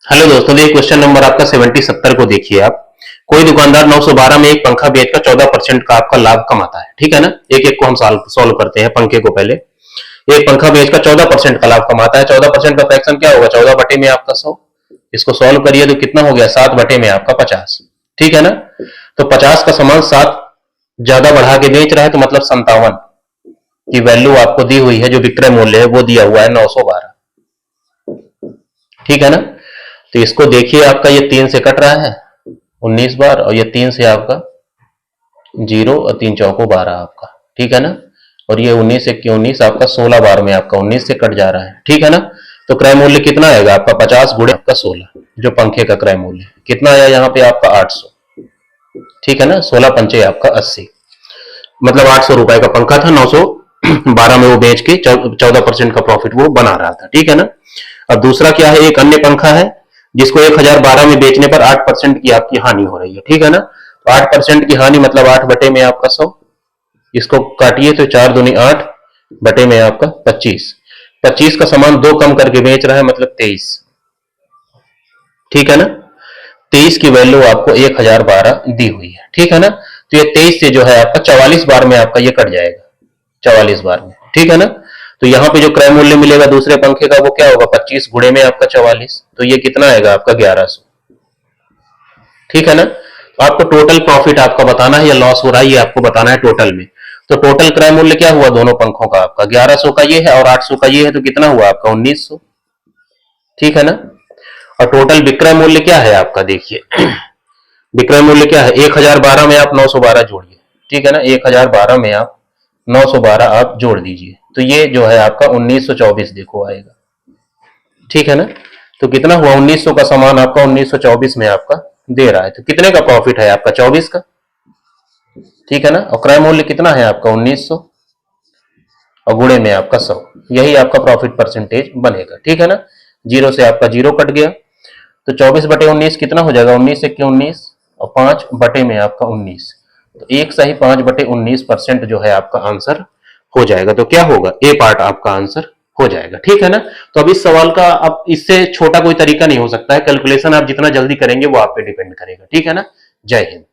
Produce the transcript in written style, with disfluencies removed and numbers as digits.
Hello दोस्तों, देखिए question number आपका 70 को देखिए आप। कोई दुकानदार 912 में एक पंखा बेचकर 14% का आपका लाभ कमाता है। ठीक है ना। एक एक को हम सॉल्व करते हैं। पंखे को पहले, एक पंखा बेचकर 14% का लाभ कमाता है। 14% का फ्रैक्शन क्या होगा? 14 बटे में आपका 100। इसको सॉल्व करिए तो कितना हो गया? 7 बटे में आपका 50। ठीक है ना। तो 50 का सामान 7 ज्यादा बढ़ा के बेच रहा है, तो मतलब 57 की वैल्यू आपको दी हुई है। जो विक्रय मूल्य है वो दिया हुआ है 912। ठीक है ना। तो इसको देखिए, आपका ये 3 से कट रहा है 19 बार, और ये 3 से आपका 0 और 3 चौको 12 आपका। ठीक है ना। और ये 19 एक 19 आपका 16 बार में आपका 19 से कट जा रहा है। ठीक है ना। तो क्रय मूल्य कितना आएगा आपका? 50 गुणे आपका 16, जो पंखे का क्रय मूल्य कितना आया यहाँ पे आपका? 800। ठीक है ना। 16 पंचे आपका 80, मतलब 800 रुपए का पंखा था। 912 में वो बेच के 14% का प्रॉफिट वो बना रहा था। ठीक है ना। अब दूसरा क्या है? एक अन्य पंखा है जिसको 1012 में बेचने पर 8% की आपकी हानि हो रही है। ठीक है ना। तो 8% की हानि मतलब 8 बटे में आपका 100। इसको काटिए तो 4 दूनी 8 बटे में आपका 25। 25 का सामान 2 कम करके बेच रहा है, मतलब 23। ठीक है ना। 23 की वैल्यू आपको 1012 दी हुई है। ठीक है ना। तो ये 23 से जो है आपका 44 बार में आपका ये कट जाएगा, 44 बार में। ठीक है ना। तो यहाँ पे जो क्रय मूल्य मिलेगा दूसरे पंखे का वो क्या होगा? 25 गुणे में आपका 44, तो ये कितना आएगा आपका? 1100। ठीक है ना। तो आपको टोटल प्रॉफिट आपका बताना है या लॉस हो रहा है ये आपको बताना है टोटल में। तो टोटल क्रय मूल्य क्या हुआ दोनों पंखों का? आपका 1100 का ये है और 800 का ये है, तो कितना हुआ आपका? 1900। ठीक है ना। और टोटल विक्रय मूल्य क्या है आपका? देखिए विक्रय मूल्य क्या है? 1012 में आप 912 जोड़िए। ठीक है ना। 1012 में आप 912 आप जोड़ दीजिए, तो ये जो है आपका 1924 देखो आएगा। ठीक है ना। तो कितना हुआ? 1900 का सामान आपका 1924 में आपका दे रहा है, तो कितने का प्रॉफिट है आपका? 24 का। ठीक है ना। और क्रय मूल्य कितना है आपका? 1900 और गुणे में आपका 100। यही आपका प्रॉफिट परसेंटेज बनेगा। ठीक है ना। 0 से आपका 0 कट गया, तो 24 बटे 19 कितना हो जाएगा? 19 एक 19 और 5 बटे में आपका 19, तो एक सही 5 बटे 19% जो है आपका आंसर हो जाएगा। तो क्या होगा? ए पार्ट आपका आंसर हो जाएगा। ठीक है ना। तो अब इस सवाल का अब इससे छोटा कोई तरीका नहीं हो सकता है। कैलकुलेशन आप जितना जल्दी करेंगे वो आप पे डिपेंड करेगा। ठीक है ना। जय हिंद।